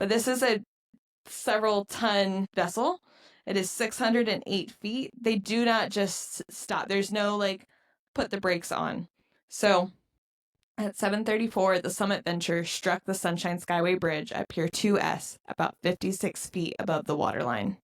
but this is a several ton vessel. It is 608 feet. They do not just stop. There's no like put the brakes on. So at 7:34, the Summit Venture struck the Sunshine Skyway Bridge at Pier 2S, about 56 feet above the waterline.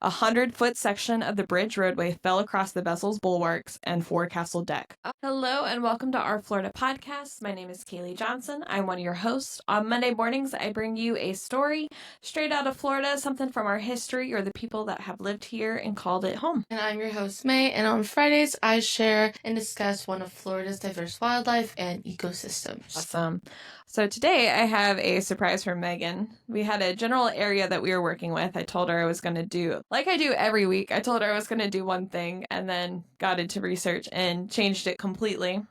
A 100-foot section of the bridge roadway fell across the vessel's bulwarks and forecastle deck. Hello and welcome to Our Florida Podcast. My name is Kaylee Johnson. I'm one of your hosts. On Monday mornings, I bring you a story straight out of Florida, something from our history or the people that have lived here and called it home. And I'm your host, May, and on Fridays, I share and discuss one of Florida's diverse wildlife and ecosystems. Awesome. So today I have a surprise from Megan. We had a general area that we were working with. I told her I was going to do, like I do every week, I told her I was going to do one thing and then got into research and changed it completely.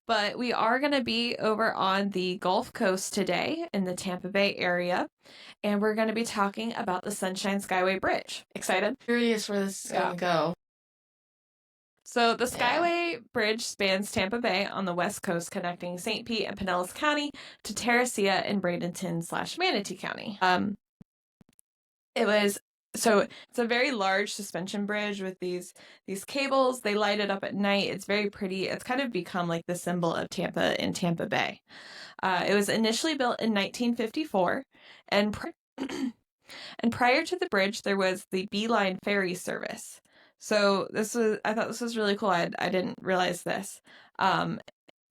But we are going to be over on the Gulf Coast today in the Tampa Bay area, and we're going to be talking about the Sunshine Skyway Bridge. Excited? Curious where this is going to go. So the Skyway Bridge spans Tampa Bay on the west coast, connecting St. Pete and Pinellas County to Terracea in Bradenton/Manatee County. It's a very large suspension bridge with these cables. They light it up at night. It's very pretty. It's kind of become like the symbol of Tampa in Tampa Bay. It was initially built in 1954, and prior to the bridge, there was the Beeline ferry service. So I thought this was really cool. I didn't realize this.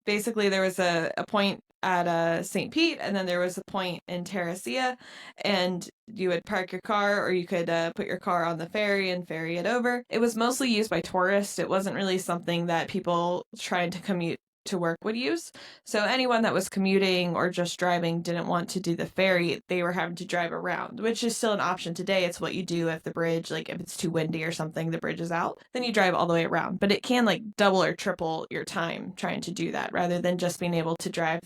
Basically, there was a point at St. Pete, and then there was a point in Terracea, and you would park your car, or you could put your car on the ferry and ferry it over. It was mostly used by tourists. It wasn't really something that people trying to commute to work would use. So anyone that was commuting or just driving didn't want to do the ferry, they were having to drive around, which is still an option today. It's what you do if the bridge, like if it's too windy or something, the bridge is out, then you drive all the way around. But it can like double or triple your time trying to do that rather than just being able to drive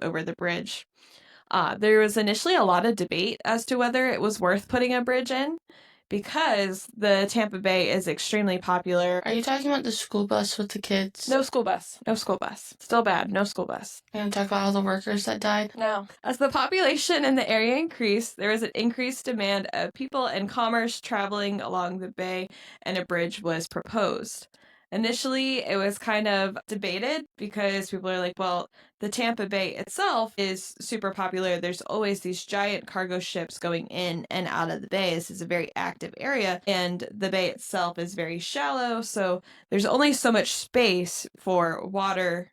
over the bridge. There was initially a lot of debate as to whether it was worth putting a bridge in, because the Tampa Bay is extremely popular. Are you talking about the school bus with the kids? No school bus. No school bus. Still bad. No school bus. Are you going to talk about all the workers that died? No. As the population in the area increased, there was an increased demand of people and commerce traveling along the bay, and a bridge was proposed. Initially, it was kind of debated because people are like, well, the Tampa Bay itself is super popular. There's always these giant cargo ships going in and out of the bay. This is a very active area, and the bay itself is very shallow, so there's only so much space for water,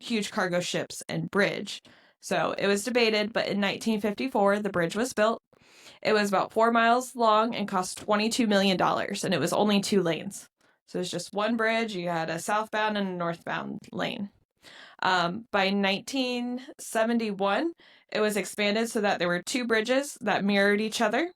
huge cargo ships, and bridge. So it was debated, but in 1954, the bridge was built. It was about 4 miles long and cost $22 million, and it was only 2 lanes. So there's just one bridge. You had a southbound and a northbound lane. By 1971, it was expanded so that there were 2 bridges that mirrored each other.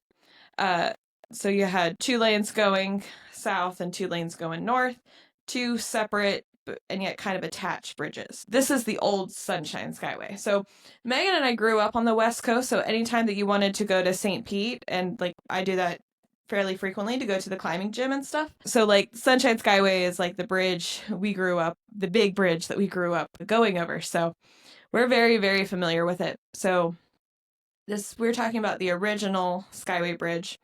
So you had 2 lanes going south and 2 lanes going north, 2 separate and yet kind of attached bridges. This is the old Sunshine Skyway. So Megan and I grew up on the West Coast, so anytime that you wanted to go to St. Pete, and like I do that fairly frequently to go to the climbing gym and stuff. So like Sunshine Skyway is like the bridge the big bridge that we grew up going over. So we're very, very familiar with it. So we're talking about the original Skyway Bridge.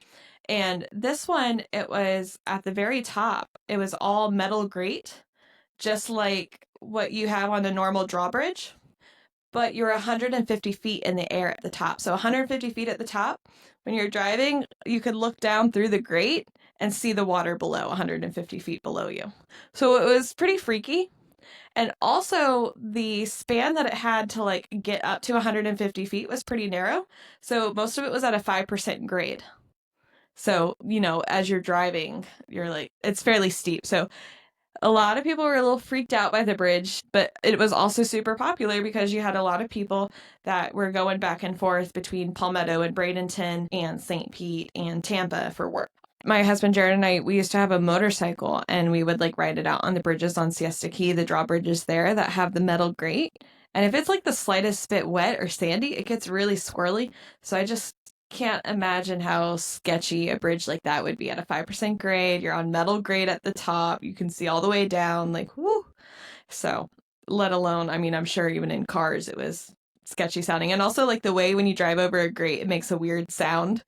And this one, it was at the very top. It was all metal grate, just like what you have on a normal drawbridge. But you're 150 feet in the air at the top. So 150 feet at the top. When you're driving, you could look down through the grate and see the water below, 150 feet below you. So it was pretty freaky. And also the span that it had to like get up to 150 feet was pretty narrow. So most of it was at a 5% grade. So, as you're driving, you're like, it's fairly steep. So a lot of people were a little freaked out by the bridge, but it was also super popular because you had a lot of people that were going back and forth between Palmetto and Bradenton and St. Pete and Tampa for work. My husband Jared and I, we used to have a motorcycle, and we would like ride it out on the bridges on Siesta Key, the drawbridges there that have the metal grate. And if it's like the slightest bit wet or sandy, it gets really swirly. So I just can't imagine how sketchy a bridge like that would be at a 5% grade. You're on metal grade at the top. You can see all the way down, like, whoo. So let alone, I mean, I'm sure even in cars, it was sketchy sounding. And also, like, the way when you drive over a grate, it makes a weird sound.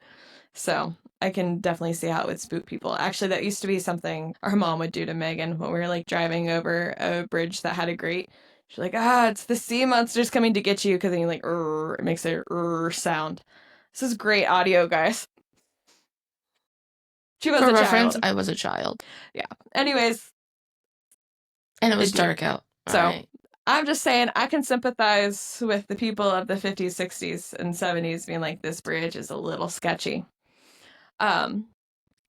So I can definitely see how it would spook people. Actually, that used to be something our mom would do to Megan when we were, like, driving over a bridge that had a grate. She's like, it's the sea monsters coming to get you, because then you, like, it makes a sound. This is great audio, guys. She was For a reference, child. I was a child. Yeah. Anyways. And it was dark out. So right. I'm just saying I can sympathize with the people of the 50s, 60s, and 70s being like, this bridge is a little sketchy.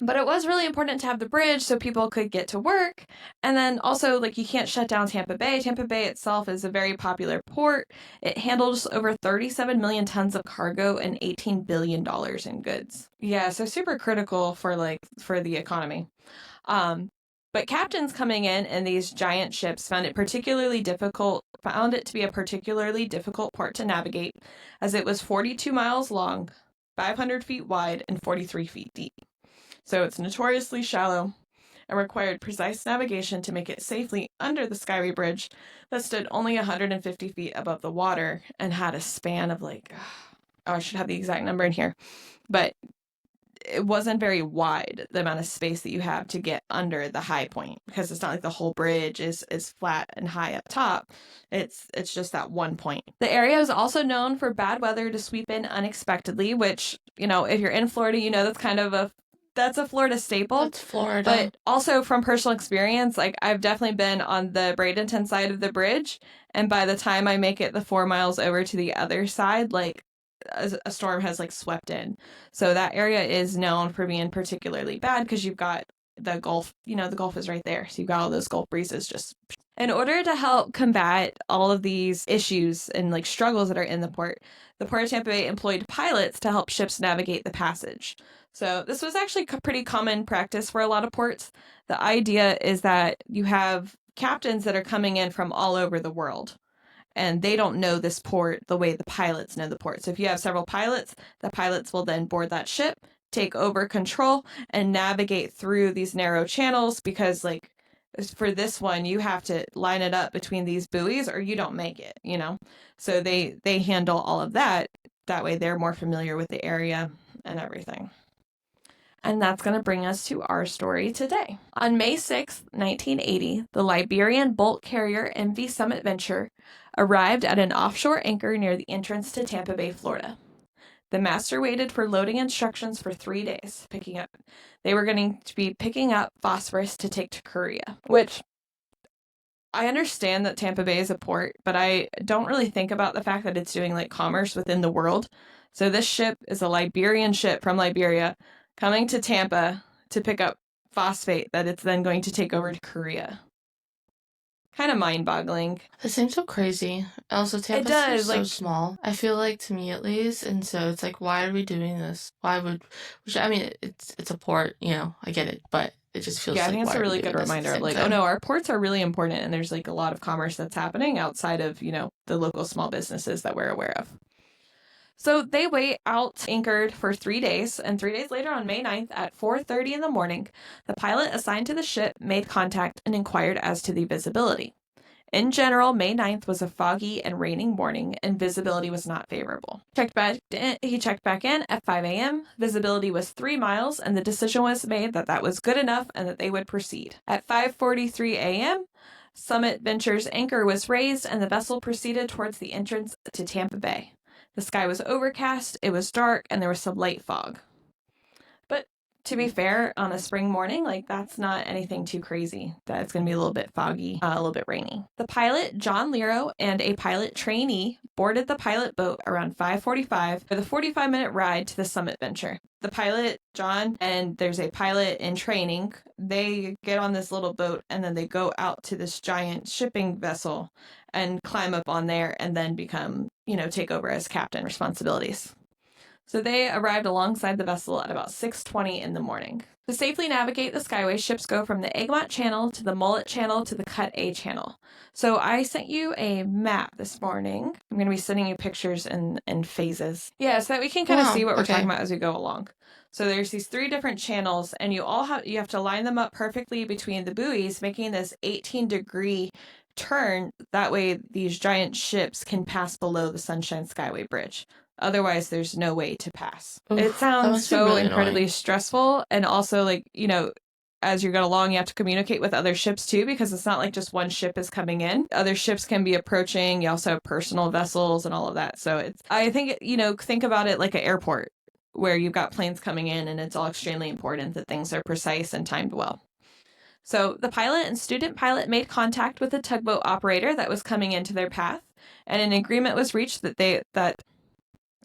But it was really important to have the bridge so people could get to work. And then also, like, you can't shut down Tampa Bay. Tampa Bay itself is a very popular port. It handles over 37 million tons of cargo and $18 billion in goods. Yeah, so super critical for the economy. But captains coming in these giant ships found it to be a particularly difficult port to navigate, as it was 42 miles long, 500 feet wide, and 43 feet deep. So it's notoriously shallow and required precise navigation to make it safely under the Skyway Bridge that stood only 150 feet above the water and had a span of I should have the exact number in here, but it wasn't very wide, the amount of space that you have to get under the high point, because it's not like the whole bridge is flat and high up top. It's just that one point. The area is also known for bad weather to sweep in unexpectedly, which, if you're in Florida, that's a Florida staple. That's Florida. But also from personal experience, like, I've definitely been on the Bradenton side of the bridge, and by the time I make it the 4 miles over to the other side, like, a storm has, like, swept in. So that area is known for being particularly bad because you've got the Gulf, the Gulf is right there. So you've got all those Gulf breezes just... In order to help combat all of these issues and, like, struggles that are in the Port of Tampa Bay employed pilots to help ships navigate the passage. So this was actually pretty common practice for a lot of ports. The idea is that you have captains that are coming in from all over the world, and they don't know this port the way the pilots know the port. So if you have several pilots, the pilots will then board that ship, take over control, and navigate through these narrow channels, because, like, for this one, you have to line it up between these buoys or you don't make it, So they handle all of that. That way they're more familiar with the area and everything. And that's going to bring us to our story today. On May 6, 1980, the Liberian bulk carrier MV Summit Venture arrived at an offshore anchor near the entrance to Tampa Bay, Florida. The master waited for loading instructions for 3 days, they were going to be picking up phosphorus to take to Korea, which I understand that Tampa Bay is a port, but I don't really think about the fact that it's doing, like, commerce within the world. So this ship is a Liberian ship from Liberia coming to Tampa to pick up phosphate that it's then going to take over to Korea. Kind of mind-boggling. That seems so crazy. Also, Tampa is so small, I feel like, to me at least, and so it's like, why are we doing this? Which, I mean, it's a port, I get it, but it just feels like, I think it's a really good reminder of, like, oh no, our ports are really important, and there's, like, a lot of commerce that's happening outside of, the local small businesses that we're aware of. So they wait out anchored for 3 days, and 3 days later on May 9th at 4:30 in the morning, the pilot assigned to the ship made contact and inquired as to the visibility. In general, May 9th was a foggy and raining morning, and visibility was not favorable. He checked back in at 5 a.m. Visibility was 3 miles, and the decision was made that that was good enough and that they would proceed. At 5:43 a.m., Summit Venture's anchor was raised, and the vessel proceeded towards the entrance to Tampa Bay. The sky was overcast, it was dark, and there was some light fog. But to be fair, on a spring morning, like, that's not anything too crazy. That it's going to be a little bit foggy, a little bit rainy. The pilot, John Lero, and a pilot trainee boarded the pilot boat around 5:45 for the 45-minute ride to the Summit Venture. The pilot, John, and there's a pilot in training. They get on this little boat, and then they go out to this giant shipping vessel and climb up on there and then become, take over as captain responsibilities. So they arrived alongside the vessel at about 6:20 in the morning. To safely navigate the Skyway, ships go from the Egmont Channel to the Mullet Channel to the Cut A Channel. So I sent you a map this morning. I'm going to be sending you pictures in phases. Yeah, so that we can kind of see what we're talking about as we go along. So there's these 3 different channels, and you have to line them up perfectly between the buoys, making this 18-degree turn. That way these giant ships can pass below the Sunshine Skyway Bridge. Otherwise, there's no way to pass. Oof, it sounds so really incredibly annoying. stressful. And also, like, you know, as you're going along, you have to communicate with other ships too, because it's not like just one ship is coming in. Other ships can be approaching. You also have personal vessels and all of that. So I think, you know, think about it like an airport where you've got planes coming in, and it's all extremely important that things are precise and timed well. So the pilot and student pilot made contact with the tugboat operator that was coming into their path, and an agreement was reached that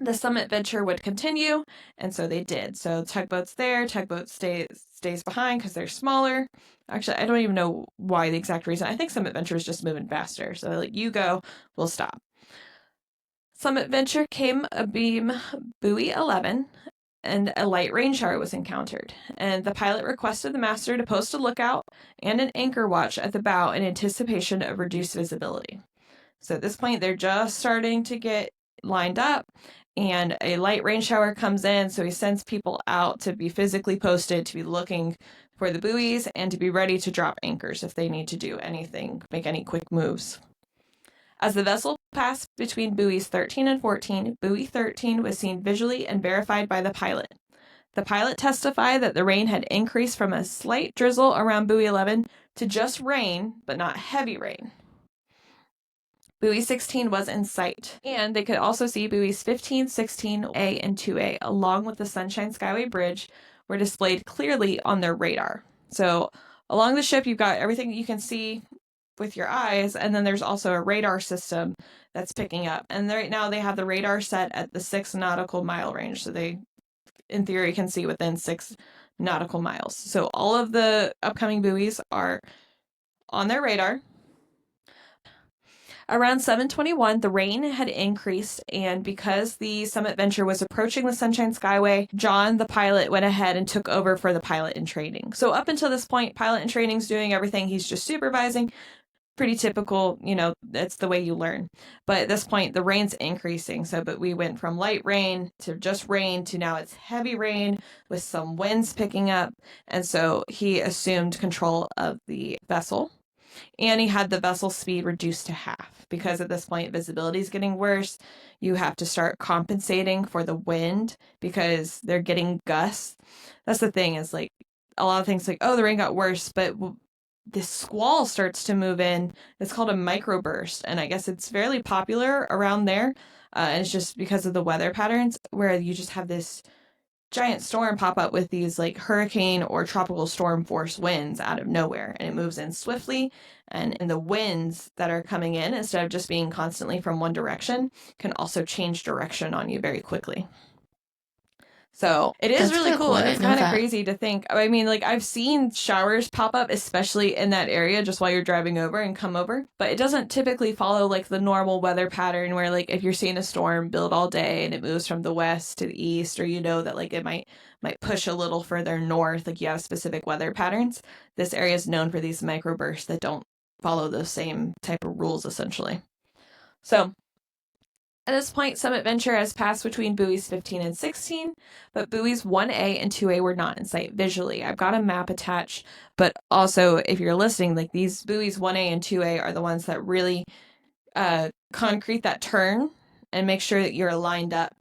the Summit venture would continue, and so they did. So tugboat's there, tugboat stays behind because they're smaller. Actually, I don't even know why the exact reason. I think Summit Venture is just moving faster. So like, you go, we'll stop. Summit Venture came abeam buoy 11, and a light rain shower was encountered. And the pilot requested the master to post a lookout and an anchor watch at the bow in anticipation of reduced visibility. So at this point, they're just starting to get lined up, and a light rain shower comes in, so he sends people out to be physically posted, to be looking for the buoys, and to be ready to drop anchors if they need to do anything, make any quick moves. As the vessel passed between buoys 13 and 14, buoy 13 was seen visually and verified by the pilot. The pilot testified that the rain had increased from a slight drizzle around buoy 11 to just rain, but not heavy rain. Buoy 16 was in sight, and they could also see buoys 15, 16A, and 2A, along with the Sunshine Skyway Bridge, were displayed clearly on their radar. So along the ship, you've got everything that you can see with your eyes, and then there's also a radar system that's picking up. And right now they have the radar set at the 6 nautical mile range, so they, in theory, can see within 6 nautical miles. So all of the upcoming buoys are on their radar. Around 7:21, the rain had increased, and because the Summit Venture was approaching the Sunshine Skyway, John, the pilot, went ahead and took over for the pilot in training. So up until this point, pilot in training's doing everything. He's just supervising. Pretty typical, you know, that's the way you learn. But at this point, the rain's increasing. But we went from light rain to just rain to now it's heavy rain with some winds picking up. And so he assumed control of the vessel. And he had the vessel speed reduced to half, because at this point visibility is getting worse. You have to start compensating for the wind because they're getting gusts. That's the thing, is like a lot of things like, oh, the rain got worse, but this squall starts to move in. It's called a microburst, and I guess it's fairly popular around there. And it's just because of the weather patterns where you just have this giant storm pop up with these like hurricane or tropical storm force winds out of nowhere, and it moves in swiftly, and the winds that are coming in, instead of just being constantly from one direction, can also change direction on you very quickly. So it is really cool. It's kind of crazy to think. I mean, like, I've seen showers pop up, especially in that area, just while you're driving over and come over. But it doesn't typically follow like the normal weather pattern where, like, if you're seeing a storm build all day and it moves from the west to the east, or you know that like it might push a little further north, like you have specific weather patterns. This area is known for these microbursts that don't follow those same type of rules, essentially. So at this point, Summit Venture has passed between buoys 15 and 16, but buoys 1A and 2A were not in sight visually. I've got a map attached, but also, if you're listening, like, these buoys 1A and 2A are the ones that really concrete that turn and make sure that you're lined up.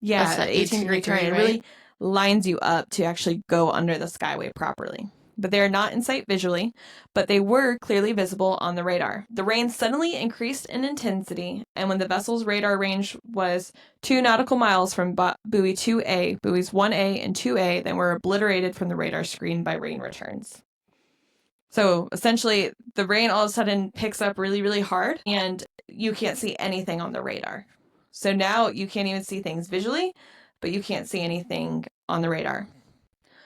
Yeah, that 18-degree turn. Right? It really lines you up to actually go under the skyway properly. But they are not in sight visually, but they were clearly visible on the radar. The rain suddenly increased in intensity, and when the vessel's radar range was 2 nautical miles from buoy 2A, buoys 1A and 2A then were obliterated from the radar screen by rain returns. So essentially, the rain all of a sudden picks up really, really hard, and you can't see anything on the radar. So now you can't even see things visually, but you can't see anything on the radar.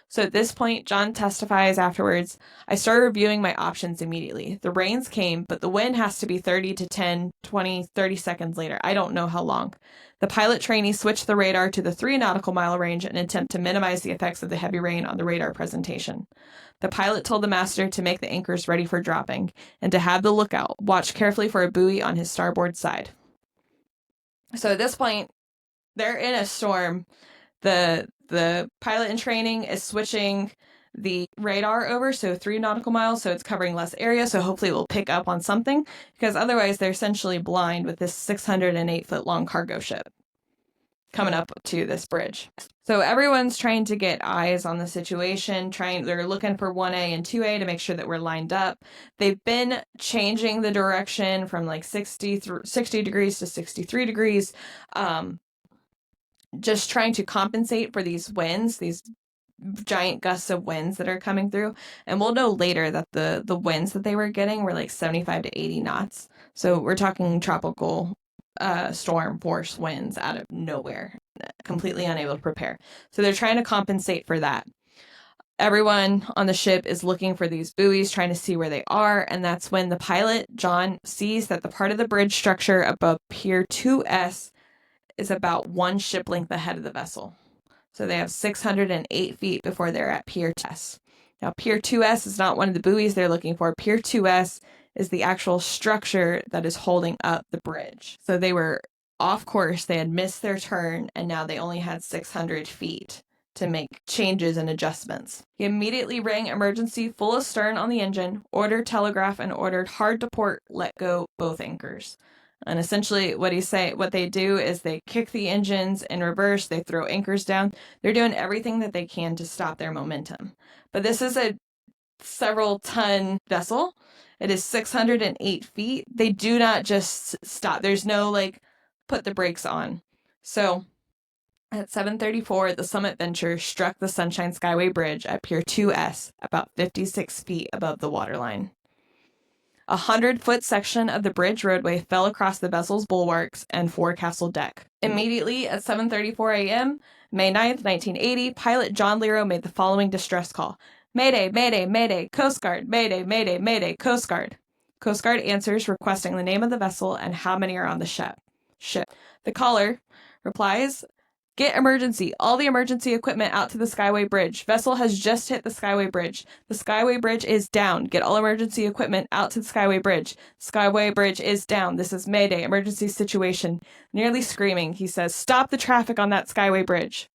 So at this point, John testifies afterwards, I started reviewing my options immediately. The rains came, but the wind has to be 30 to 10, 20, 30 seconds later. I don't know how long. The pilot trainee switched the radar to the 3 nautical mile range in an attempt to minimize the effects of the heavy rain on the radar presentation. The pilot told the master to make the anchors ready for dropping and to have the lookout, watch carefully for a buoy on his starboard side. So at this point, they're in a storm. The pilot in training is switching the radar over, so 3 nautical miles, so it's covering less area, so hopefully it will pick up on something, because otherwise they're essentially blind with this 608-foot long cargo ship coming up to this bridge. So everyone's trying to get eyes on the situation, they're looking for 1A and 2A to make sure that we're lined up. They've been changing the direction from like 60 degrees to 63 degrees, just trying to compensate for these winds, these giant gusts of winds that are coming through. And we'll know later that the winds that they were getting were like 75 to 80 knots. So we're talking tropical storm force winds out of nowhere, completely unable to prepare. So they're trying to compensate for that. Everyone on the ship is looking for these buoys, trying to see where they are, and that's when the pilot, John, sees that the part of the bridge structure above Pier 2S is about 1 ship length ahead of the vessel. So they have 608 feet before they're at Pier 2S. Now, Pier 2S is not one of the buoys they're looking for. Pier 2S is the actual structure that is holding up the bridge. So they were off course, they had missed their turn, and now they only had 600 feet to make changes and adjustments. He immediately rang emergency full astern on the engine, ordered telegraph, and ordered hard to port, let go both anchors. And essentially what they do is they kick the engines in reverse, they throw anchors down. They're doing everything that they can to stop their momentum. But this is a several ton vessel. It is 608 feet. They do not just stop. There's no like put the brakes on. So at 7:34, the Summit Venture struck the Sunshine Skyway Bridge at Pier 2S, about 56 feet above the waterline. A 100-foot section of the bridge roadway fell across the vessel's bulwarks and forecastle deck. Immediately at 7:34 a.m., May 9th, 1980, pilot John Lero made the following distress call. Mayday, mayday, mayday, Coast Guard, mayday, mayday, mayday, Coast Guard. Coast Guard answers requesting the name of the vessel and how many are on the ship. The caller replies, get emergency. All the emergency equipment out to the Skyway Bridge. Vessel has just hit the Skyway Bridge. The Skyway Bridge is down. Get all emergency equipment out to the Skyway Bridge. Skyway Bridge is down. This is Mayday. Emergency situation. Nearly screaming, he says, stop the traffic on that Skyway Bridge.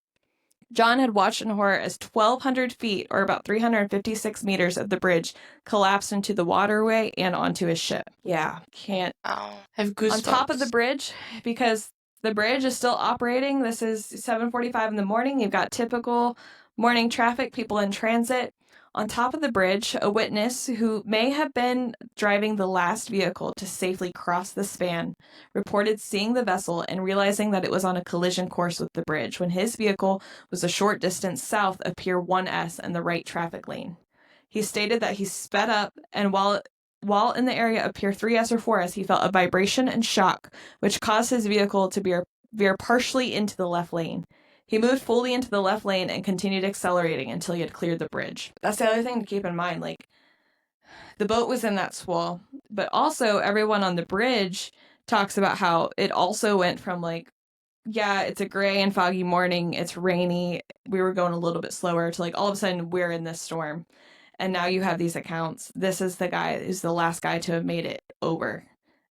John had watched in horror as 1,200 feet, or about 356 meters of the bridge, collapsed into the waterway and onto his ship. Yeah, can't. Oh, have goosebumps. On top of the bridge, because the bridge is still operating. This is 7:45 in the morning. You've got typical morning traffic, people in transit. On top of the bridge, a witness who may have been driving the last vehicle to safely cross the span reported seeing the vessel and realizing that it was on a collision course with the bridge when his vehicle was a short distance south of Pier 1S in the right traffic lane. He stated that he sped up, and while in the area of Pier 3S or 4S, he felt a vibration and shock, which caused his vehicle to veer partially into the left lane. He moved fully into the left lane and continued accelerating until he had cleared the bridge. That's the other thing to keep in mind. Like, the boat was in that swell, but also everyone on the bridge talks about how it also went from like, yeah, it's a gray and foggy morning, it's rainy, we were going a little bit slower, to like all of a sudden we're in this storm. And now you have these accounts. This is the guy who's the last guy to have made it over.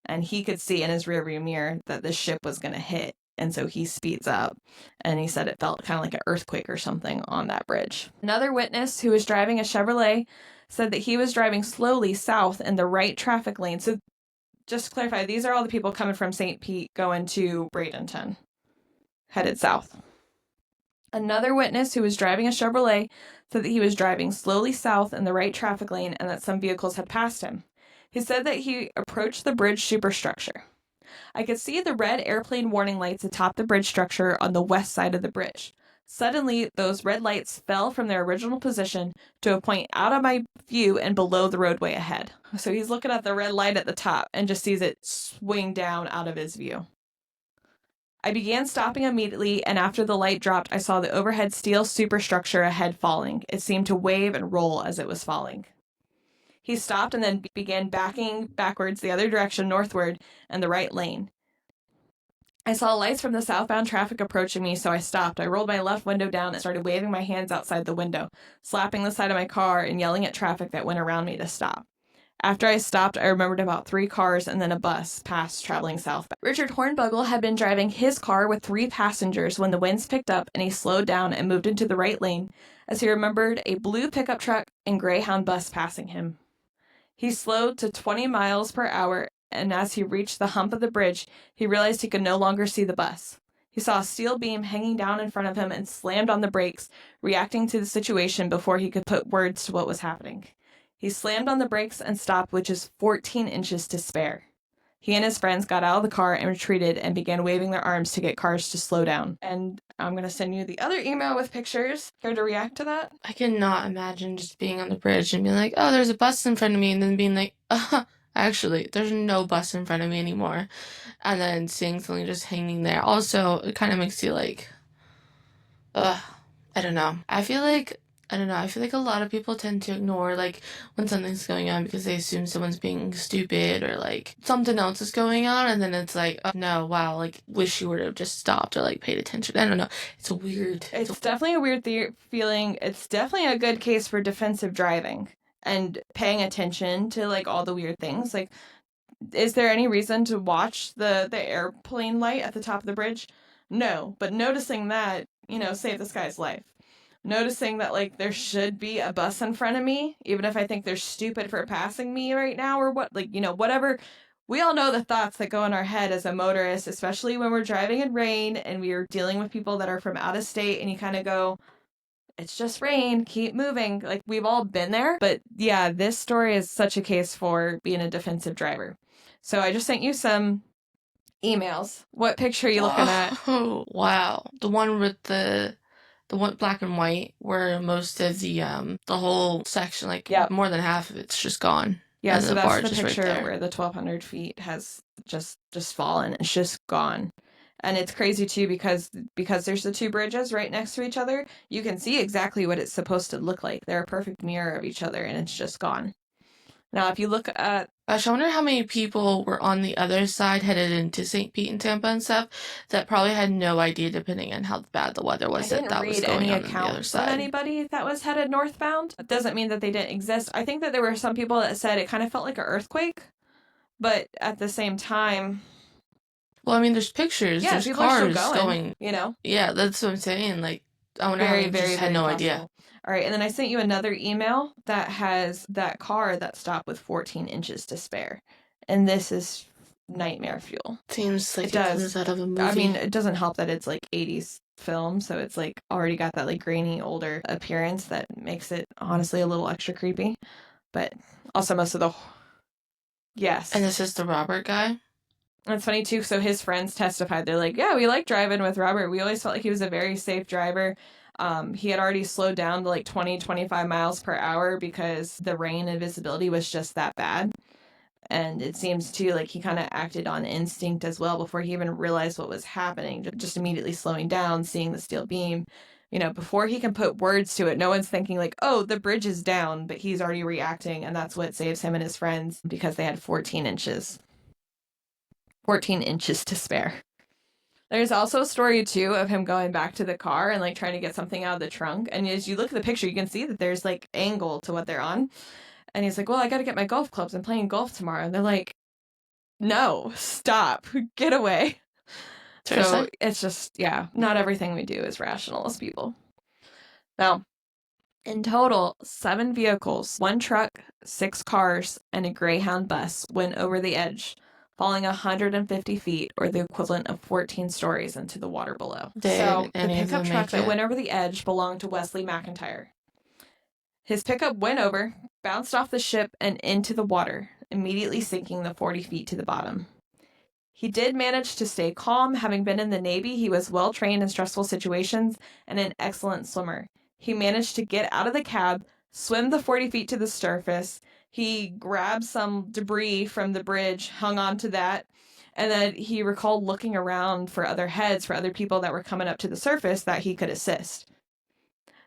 And he could see in his rearview mirror that this ship was going to hit. And so he speeds up. And he said it felt kind of like an earthquake or something on that bridge. Another witness who was driving a Chevrolet said that he was driving slowly south in the right traffic lane. So just to clarify, these are all the people coming from St. Pete going to Bradenton, headed south. Another witness who was driving a Chevrolet said that he was driving slowly south in the right traffic lane and that some vehicles had passed him. He said that he approached the bridge superstructure. I could see the red airplane warning lights atop the bridge structure on the west side of the bridge. Suddenly, those red lights fell from their original position to a point out of my view and below the roadway ahead. So he's looking at the red light at the top and just sees it swing down out of his view. I began stopping immediately, and after the light dropped, I saw the overhead steel superstructure ahead falling. It seemed to wave and roll as it was falling. He stopped and then began backing backwards the other direction, northward, in the right lane. I saw lights from the southbound traffic approaching me, so I stopped. I rolled my left window down and started waving my hands outside the window, slapping the side of my car and yelling at traffic that went around me to stop. After I stopped, I remembered about 3 cars and then a bus passed traveling southbound. Richard Hornbuckle had been driving his car with 3 passengers when the winds picked up and he slowed down and moved into the right lane as he remembered a blue pickup truck and Greyhound bus passing him. He slowed to 20 miles per hour, and as he reached the hump of the bridge, he realized he could no longer see the bus. He saw a steel beam hanging down in front of him and slammed on the brakes, reacting to the situation before he could put words to what was happening. He slammed on the brakes and stopped with just 14 inches to spare. He and his friends got out of the car and retreated and began waving their arms to get cars to slow down. And I'm going to send you the other email with pictures. Care to react to that? I cannot imagine just being on the bridge and being like, oh, there's a bus in front of me, and then being like, actually, there's no bus in front of me anymore. And then seeing something just hanging there. Also, it kind of makes you like, I don't know. I feel like a lot of people tend to ignore, like, when something's going on because they assume someone's being stupid or, like, something else is going on, and then it's like, oh, no, wow, like, wish you would have just stopped or, like, paid attention. I don't know. It's weird. It's definitely a weird feeling. It's definitely a good case for defensive driving and paying attention to, like, all the weird things. Like, is there any reason to watch the airplane light at the top of the bridge? No, but noticing that, saved this guy's life. Noticing that, like, there should be a bus in front of me, even if I think they're stupid for passing me right now or what, like, whatever. We all know the thoughts that go in our head as a motorist, especially when we're driving in rain and we are dealing with people that are from out of state, and you kind of go, it's just rain, keep moving. Like, we've all been there. But yeah, this story is such a case for being a defensive driver. So I just sent you some emails. What picture are you looking at? Oh, wow. The one with the one black and white, where most of the whole section, like, more than half of it's just gone. Yeah, so that's the picture where the 1,200 feet has just fallen. It's just gone. And it's crazy, too, because there's the two bridges right next to each other. You can see exactly what it's supposed to look like. They're a perfect mirror of each other, and it's just gone. Now, if you look at... Gosh, I wonder how many people were on the other side headed into St. Pete and Tampa and stuff that probably had no idea, depending on how bad the weather was, that was going on the other side. Of anybody that was headed northbound. It doesn't mean that they didn't exist. I think that there were some people that said it kind of felt like an earthquake, but at the same time... Well, I mean, there's pictures. Yeah, there's cars going. Yeah, that's what I'm saying. Like, I wonder how they just had no idea. All right, and then I sent you another email that has that car that stopped with 14 inches to spare. And this is nightmare fuel. Seems like it comes out of a movie. I mean, it doesn't help that it's like 80s film, so it's like already got that like grainy, older appearance that makes it honestly a little extra creepy. But also most of the... Yes. And this is the Robert guy? It's funny, too. So his friends testified. They're like, yeah, we like driving with Robert. We always felt like he was a very safe driver. He had already slowed down to like 20, 25 miles per hour because the rain and visibility was just that bad. And it seems, too, like he kind of acted on instinct as well before he even realized what was happening. Just immediately slowing down, seeing the steel beam. Before he can put words to it, no one's thinking like, oh, the bridge is down. But he's already reacting, and that's what saves him and his friends because they had 14 inches. 14 inches to spare. There's also a story, too, of him going back to the car and, like, trying to get something out of the trunk. And as you look at the picture, you can see that there's, like, angle to what they're on. And he's like, well, I got to get my golf clubs. I'm playing golf tomorrow. And they're like, no, stop. Get away. Seriously? So it's just, not everything we do is rational as people. Now, in total, 7 vehicles, 1 truck, 6 cars, and a Greyhound bus went over the edge, falling 150 feet, or the equivalent of 14 stories, into the water below. So the pickup truck that went over the edge belonged to Wesley McIntyre. His pickup went over, bounced off the ship, and into the water, immediately sinking the 40 feet to the bottom. He did manage to stay calm. Having been in the Navy, he was well trained in stressful situations and an excellent swimmer. He managed to get out of the cab, swim the 40 feet to the surface. He grabbed some debris from the bridge, hung on to that, and then he recalled looking around for other heads, for other people that were coming up to the surface that he could assist.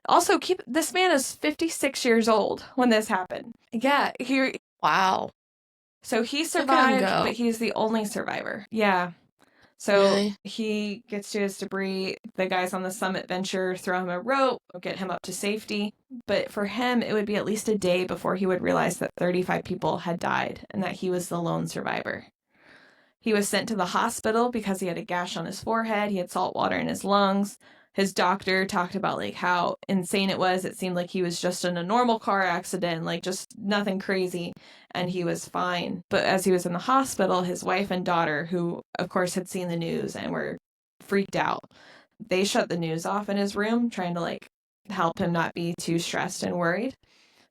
Also, this man is 56 years old when this happened. Yeah, wow. So he survived, but he's the only survivor. Yeah. So really? He gets to his debris. The guys on the summit venture throw him a rope, get him up to safety. But for him, it would be at least a day before he would realize that 35 people had died and that he was the lone survivor. He was sent to the hospital because he had a gash on his forehead. He had salt water in his lungs. His doctor talked about like how insane it was. It seemed like he was just in a normal car accident, like just nothing crazy, and he was fine. But as he was in the hospital, his wife and daughter, who of course had seen the news and were freaked out, they shut the news off in his room, trying to like help him not be too stressed and worried.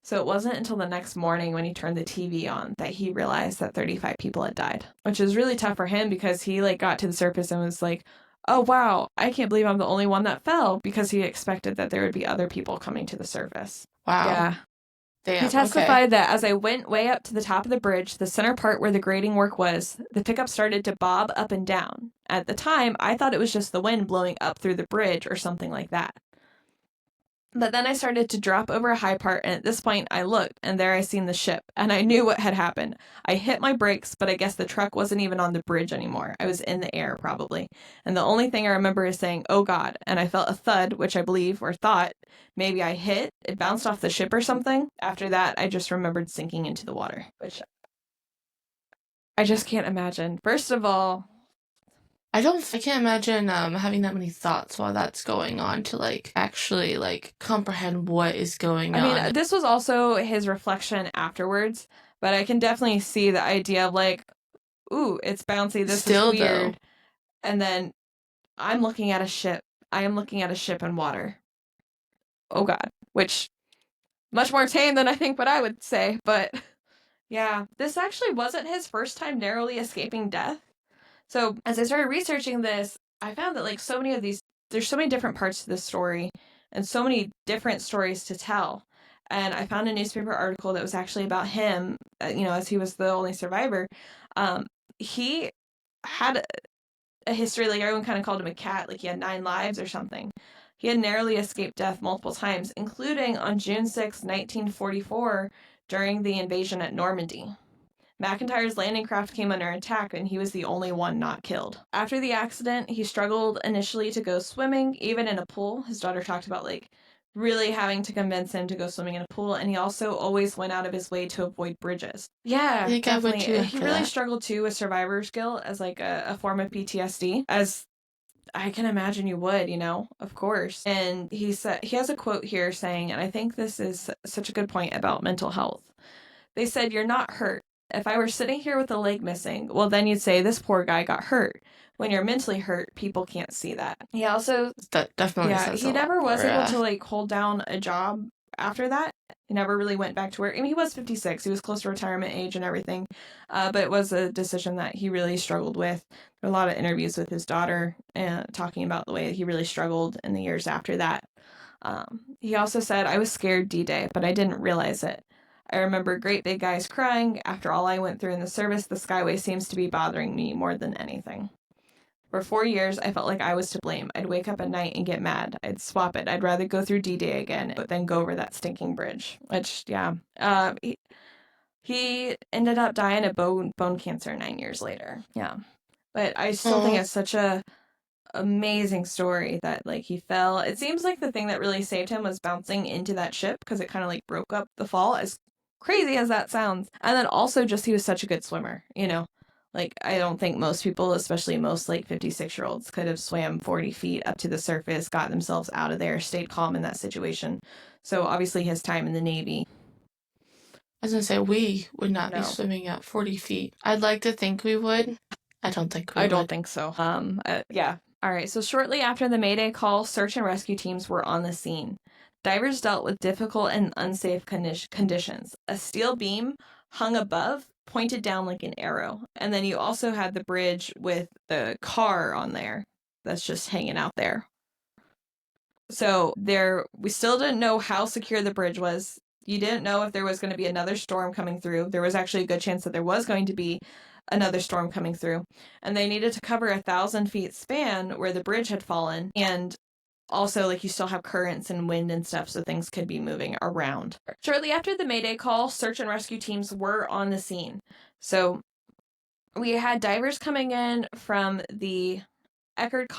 So it wasn't until the next morning when he turned the TV on that he realized that 35 people had died, which is really tough for him because he like got to the surface and was like, "Oh wow, I can't believe I'm the only one that fell," because he expected that there would be other people coming to the surface. Wow. Yeah. Damn, He testified that as I went way up to the top of the bridge, the center part where the grading work was, the pickup started to bob up and down. At the time, I thought it was just the wind blowing up through the bridge or something like that. But then I started to drop over a high part, and at this point I looked, and there I seen the ship, and I knew what had happened. I hit my brakes, but I guess the truck wasn't even on the bridge anymore. I was in the air, probably. And the only thing I remember is saying, "Oh God," and I felt a thud, which I believe, or thought, maybe I hit, it bounced off the ship or something. After that, I just remembered sinking into the water, which I just can't imagine. First of all, I can't imagine having that many thoughts while that's going on to like actually like comprehend what is going on. I mean, this was also his reflection afterwards, but I can definitely see the idea of like, ooh, it's bouncy, this Still, is weird. though. And then I'm looking at a ship. I am looking at a ship in water. Oh God. Which, much more tame than I think what I would say, but yeah. This actually wasn't his first time narrowly escaping death. So as I started researching this, I found that like so many of these, there's so many different parts to this story and so many different stories to tell. And I found a newspaper article that was actually about him, as he was the only survivor. He had a history, like everyone kind of called him a cat, like he had 9 lives or something. He had narrowly escaped death multiple times, including on June 6, 1944, during the invasion at Normandy. McIntyre's landing craft came under attack, and he was the only one not killed. After the accident, he struggled initially to go swimming, even in a pool. His daughter talked about, like, really having to convince him to go swimming in a pool, and he also always went out of his way to avoid bridges. Yeah, I think definitely. I would too He after really that. struggled, too, with survivor's guilt as, like, a form of PTSD, as I can imagine you would, of course. And he has a quote here saying, and I think this is such a good point about mental health. They said, "You're not hurt. If I were sitting here with a leg missing, well, then you'd say this poor guy got hurt. When you're mentally hurt, people can't see that." He also, That definitely says he a lot never was more, able to like hold down a job after that. He never really went back to work. I mean, he was 56. He was close to retirement age and everything. But it was a decision that he really struggled with. There were a lot of interviews with his daughter talking about the way that he really struggled in the years after that. He also said, "I was scared D-Day, but I didn't realize it. I remember great big guys crying. After all I went through in the service, the Skyway seems to be bothering me more than anything. For 4 years, I felt like I was to blame. I'd wake up at night and get mad. I'd swap it. I'd rather go through D-Day again, but then go over that stinking bridge." Which, yeah. He ended up dying of bone cancer 9 years later. Yeah. But I still think it's such a amazing story that like he fell. It seems like the thing that really saved him was bouncing into that ship because it kind of like broke up the fall, as crazy as that sounds. And then also just he was such a good swimmer, Like I don't think most people, especially most like 56-year-olds, could have swam 40 feet up to the surface, got themselves out of there, stayed calm in that situation. So obviously his time in the Navy. I was gonna say we would not be No. swimming at 40 feet. I'd like to think we would. I don't think we I would. don't think so. Yeah. All right. So shortly after the Mayday call, search and rescue teams were on the scene. Divers dealt with difficult and unsafe conditions. A steel beam hung above, pointed down like an arrow. And then you also had the bridge with the car on there that's just hanging out there. So we still didn't know how secure the bridge was. You didn't know if there was going to be another storm coming through. There was actually a good chance that there was going to be another storm coming through. And they needed to cover 1,000 feet span where the bridge had fallen. And also, like, you still have currents and wind and stuff, so things could be moving around. Shortly after the Mayday call, search and rescue teams were on the scene. So we had divers coming in from the Eckerd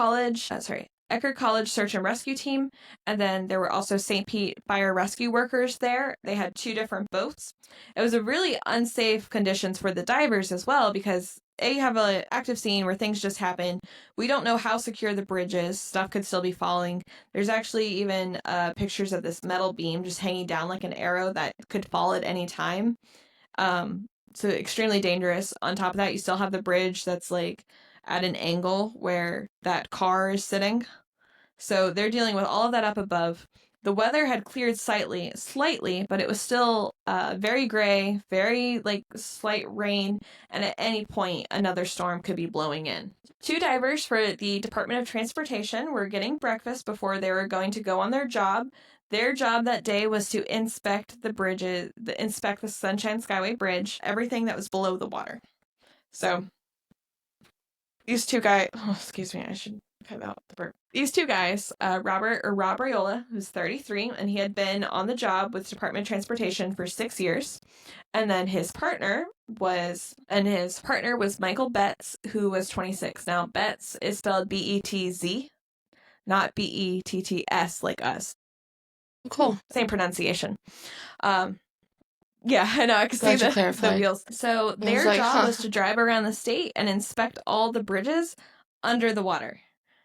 Eckerd College Search and Rescue Team, and then there were also St. Pete fire rescue workers there. They had 2 different boats. It was a really unsafe conditions for the divers as well, because you have an active scene where things just happen. We don't know how secure the bridge is. Stuff could still be falling. There's actually even pictures of this metal beam just hanging down like an arrow that could fall at any time. So extremely dangerous. On top of that, you still have the bridge that's like at an angle where that car is sitting. So they're dealing with all of that up above. The weather had cleared slightly, but it was still very gray, very like slight rain, and at any point another storm could be blowing in. 2 divers for the Department of Transportation were getting breakfast before they were going to go on their job. Their job that day was to inspect inspect the Sunshine Skyway Bridge, everything that was below the water. So these 2 guys, excuse me, I should cut out the burp. These 2 guys, Rob Raiola, who's 33, and he had been on the job with Department of Transportation for 6 years. And then his partner was Michael Betts, who was 26. Now, Betts is spelled Betz, not Betts like us. Cool. Same pronunciation. Yeah, I know. I can see the wheels. So their job was to drive around the state and inspect all the bridges under the water.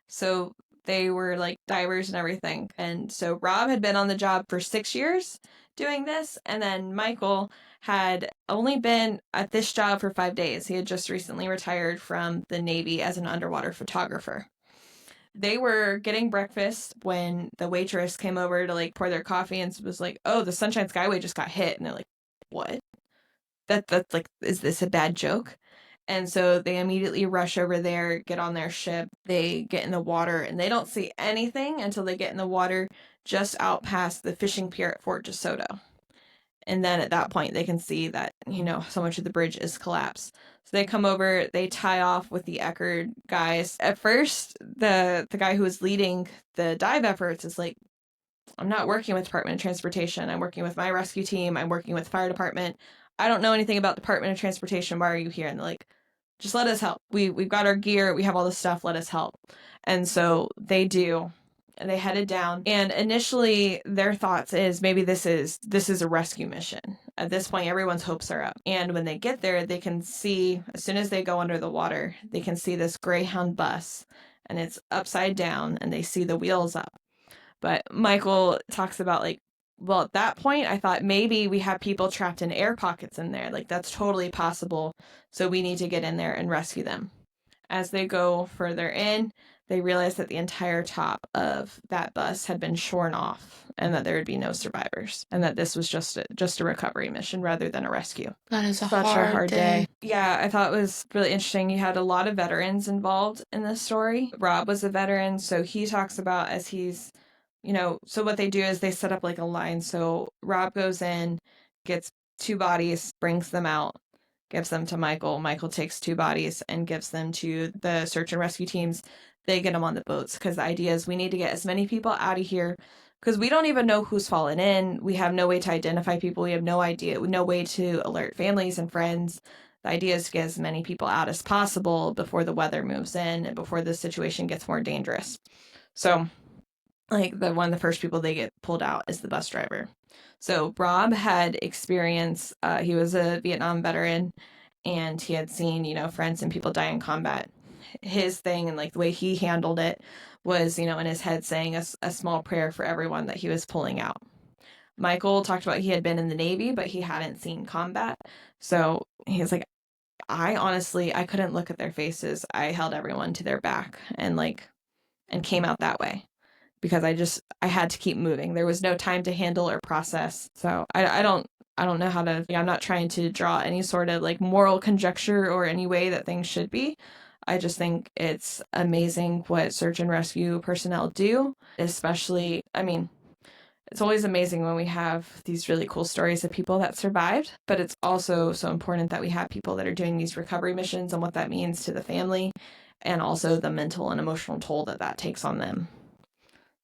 So they were like divers and everything. And so Rob had been on the job for 6 years doing this. And then Michael had only been at this job for 5 days. He had just recently retired from the Navy as an underwater photographer. They were getting breakfast when the waitress came over to like pour their coffee and was like, "Oh, the Sunshine Skyway just got hit." And they're like, "What? That's like, is this a bad joke?" And so they immediately rush over there, get on their ship. They get in the water, and they don't see anything until they get in the water just out past the fishing pier at Fort DeSoto. And then at that point, they can see that, so much of the bridge is collapsed. So they come over, they tie off with the Eckerd guys. At first, the guy who was leading the dive efforts is like, "I'm not working with Department of Transportation. I'm working with my rescue team. I'm working with fire department. I don't know anything about Department of Transportation. Why are you here?" And they're like, "Just let us help. We've got our gear. We have all this stuff. Let us help." And so they do. And they headed down. And initially, their thoughts is maybe this is a rescue mission. At this point, everyone's hopes are up. And when they get there, they can see, as soon as they go under the water, they can see this Greyhound bus. And it's upside down, and they see the wheels up. But Michael talks about like, well, at that point, I thought maybe we have people trapped in air pockets in there. Like, that's totally possible. So we need to get in there and rescue them. As they go further in, they realize that the entire top of that bus had been shorn off and that there would be no survivors and that this was just a recovery mission rather than a rescue. That is such a hard day. Yeah, I thought it was really interesting. You had a lot of veterans involved in this story. Rob was a veteran, so he talks about as he's, so what they do is they set up like a line. So Rob goes in, gets 2 bodies, brings them out, gives them to Michael. Michael takes 2 bodies and gives them to the search and rescue teams. They get them on the boats because the idea is we need to get as many people out of here because we don't even know who's fallen in. We have no way to identify people. We have no idea, no way to alert families and friends. The idea is to get as many people out as possible before the weather moves in and before the situation gets more dangerous. So, like, one of the first people they get pulled out is the bus driver. So Rob had experience. He was a Vietnam veteran, and he had seen, friends and people die in combat. His thing and like the way he handled it was, in his head saying a small prayer for everyone that he was pulling out. Michael talked about he had been in the Navy, but he hadn't seen combat. So he's like, I couldn't look at their faces. I held everyone to their back and came out that way because I had to keep moving. There was no time to handle or process. So I don't know how to, I'm not trying to draw any sort of like moral conjecture or any way that things should be. I just think it's amazing what search and rescue personnel do, especially, it's always amazing when we have these really cool stories of people that survived, but it's also so important that we have people that are doing these recovery missions and what that means to the family and also the mental and emotional toll that takes on them.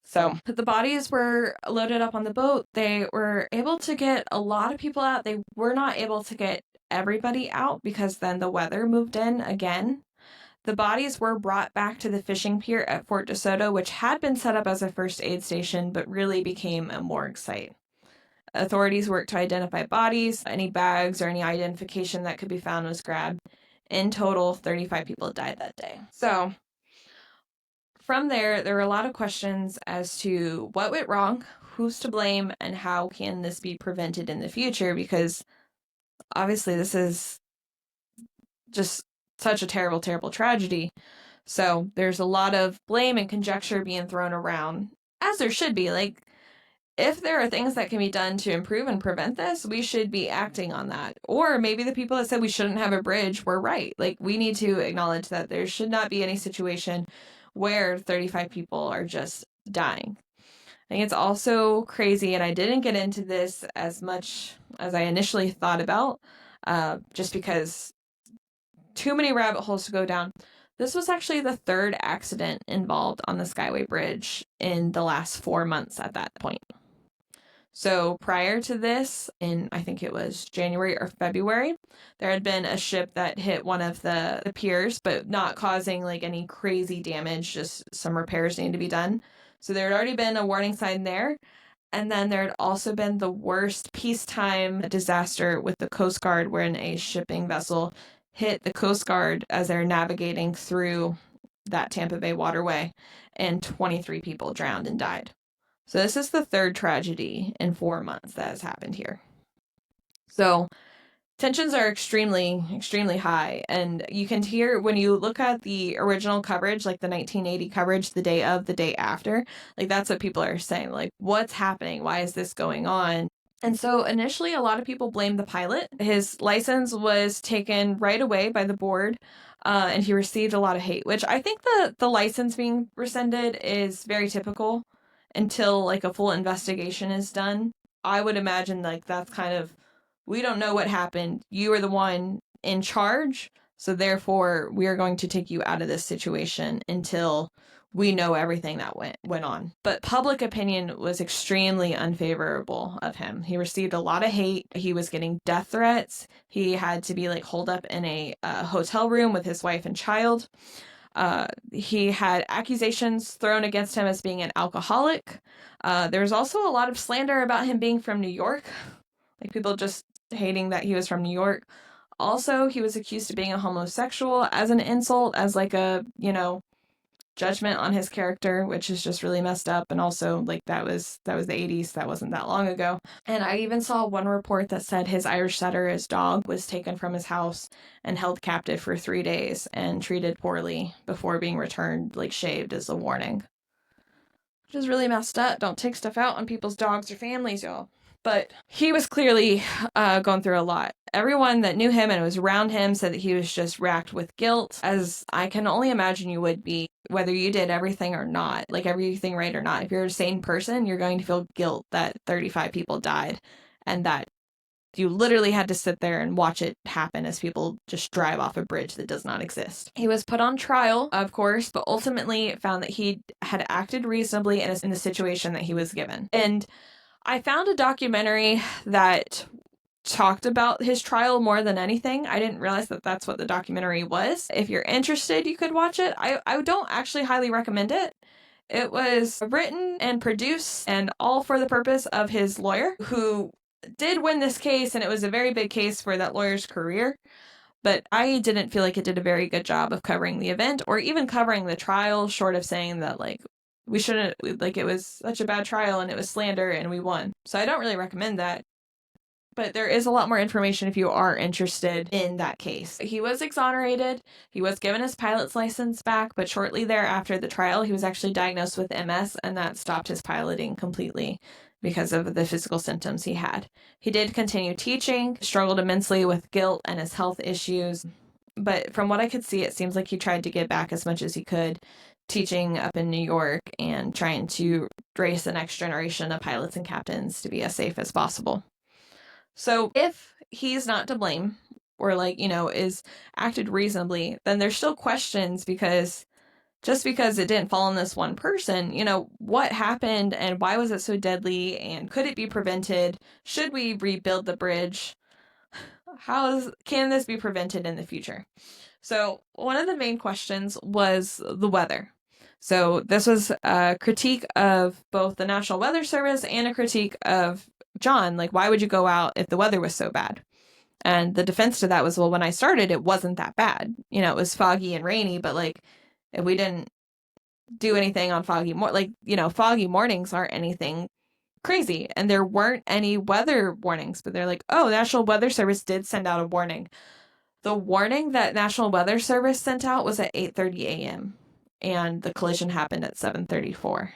So the bodies were loaded up on the boat. They were able to get a lot of people out. They were not able to get everybody out because then the weather moved in again. The bodies were brought back to the fishing pier at Fort DeSoto, which had been set up as a first aid station, but really became a morgue site. Authorities worked to identify bodies. Any bags or any identification that could be found was grabbed. In total, 35 people died that day. So from there were a lot of questions as to what went wrong, who's to blame, and how can this be prevented in the future, because obviously this is just such a terrible, terrible tragedy. So there's a lot of blame and conjecture being thrown around, as there should be. Like, if there are things that can be done to improve and prevent this, we should be acting on that. Or maybe the people that said we shouldn't have a bridge were right. Like, we need to acknowledge that there should not be any situation where 35 people are just dying. I think it's also crazy, and I didn't get into this as much as I initially thought about, just because too many rabbit holes to go down. This was actually the third accident involved on the Skyway Bridge in the last 4 months at that point. So prior to this, in I think it was January or February, there had been a ship that hit one of the piers, but not causing like any crazy damage, just some repairs needed to be done. So there had already been a warning sign there. And then there had also been the worst peacetime disaster with the Coast Guard, wherein a shipping vessel hit the Coast Guard as they're navigating through that Tampa Bay waterway, and 23 people drowned and died. So this is the third tragedy in 4 months that has happened here. So tensions are extremely, extremely high. And you can hear when you look at the original coverage, like the 1980 coverage, the day of, the day after, like that's what people are saying. Like, what's happening? Why is this going on? And so initially, a lot of people blamed the pilot. His license was taken right away by the board, and he received a lot of hate, which I think the license being rescinded is very typical until like a full investigation is done. I would imagine like that's kind of, we don't know what happened. You are the one in charge, so therefore we are going to take you out of this situation until we know everything that went on. But public opinion was extremely unfavorable of him. He received a lot of hate. He was getting death threats. He had to be like holed up in a hotel room with his wife and child. He had accusations thrown against him as being an alcoholic. There was also a lot of slander about him being from New York, like people just hating that he was from New York. Also, he was accused of being a homosexual as an insult, as like a, judgment on his character, which is just really messed up. And also, like, that was the 80s. That wasn't that long ago. And I even saw one report that said his Irish setter, his dog, was taken from his house and held captive for 3 days and treated poorly before being returned, like shaved as a warning. Which is really messed up. Don't take stuff out on people's dogs or families, y'all. But he was clearly going through a lot. Everyone that knew him and was around him said that he was just racked with guilt, as I can only imagine you would be, whether you did everything or not, like everything right or not. If you're a sane person, you're going to feel guilt that 35 people died and that you literally had to sit there and watch it happen as people just drive off a bridge that does not exist. He was put on trial, of course, but ultimately found that he had acted reasonably in the situation that he was given. And I found a documentary that talked about his trial more than anything. I didn't realize that that's what the documentary was. If you're interested, you could watch it. I don't actually highly recommend it. It was written and produced and all for the purpose of his lawyer, who did win this case, and it was a very big case for that lawyer's career. But I didn't feel like it did a very good job of covering the event or even covering the trial, short of saying that, like, we shouldn't, like, it was such a bad trial and it was slander and we won. So I don't really recommend that. But there is a lot more information if you are interested in that case. He was exonerated. He was given his pilot's license back, but shortly thereafter the trial, he was actually diagnosed with MS, and that stopped his piloting completely because of the physical symptoms he had. He did continue teaching, struggled immensely with guilt and his health issues. But from what I could see, it seems like he tried to give back as much as he could, teaching up in New York and trying to raise the next generation of pilots and captains to be as safe as possible. So if he's not to blame or is acted reasonably, then there's still questions, because just because it didn't fall on this one person, what happened and why was it so deadly, and could it be prevented? Should we rebuild the bridge? Can this be prevented in the future? So one of the main questions was the weather. So this was a critique of both the National Weather Service and a critique of John. Like, why would you go out if the weather was so bad? And the defense to that was, well, when I started, it wasn't that bad. You know, it was foggy and rainy, but like, if we didn't do anything on foggy mornings aren't anything crazy. And there weren't any weather warnings, but they're like, oh, National Weather Service did send out a warning. The warning that National Weather Service sent out was at 8:30 a.m. and the collision happened at 7:34.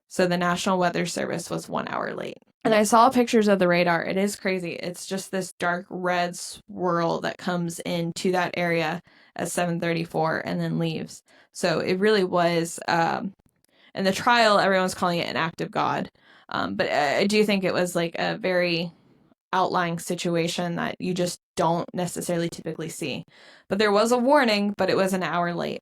So the National Weather Service was 1 hour late. And I saw pictures of the radar. It is crazy. It's just this dark red swirl that comes into that area at 7:34 and then leaves. So it really was, in the trial, everyone's calling it an act of God. But I do think it was like a very outlying situation that you just don't necessarily typically see. But there was a warning, but it was an hour late.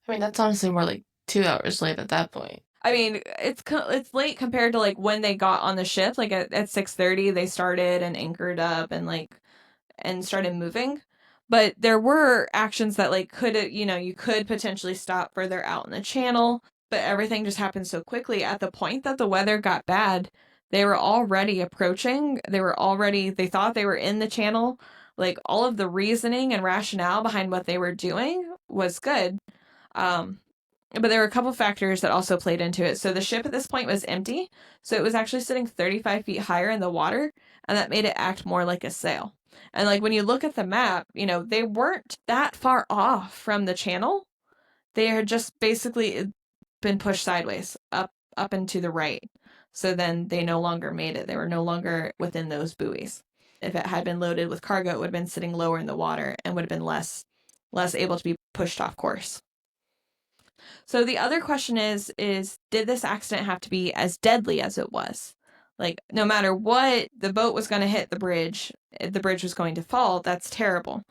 I mean, that's honestly more like 2 hours late at that point. I mean, it's late compared to like when they got on the ship. Like at 6:30, they started and anchored up and started moving. But there were actions that like you could potentially stop further out in the channel. But everything just happened so quickly. At the point that the weather got bad, they were already approaching. They thought they were in the channel. Like all of the reasoning and rationale behind what they were doing was good. But there were a couple factors that also played into it. So the ship at this point was empty. So it was actually sitting 35 feet higher in the water, and that made it act more like a sail. And like when you look at the map, they weren't that far off from the channel. They had just basically been pushed sideways, up and to the right. So then they no longer made it. They were no longer within those buoys. If it had been loaded with cargo, it would have been sitting lower in the water and would have been less able to be pushed off course. So the other question is did this accident have to be as deadly as it was? Like, no matter what, the boat was going to hit the bridge was going to fall. That's terrible.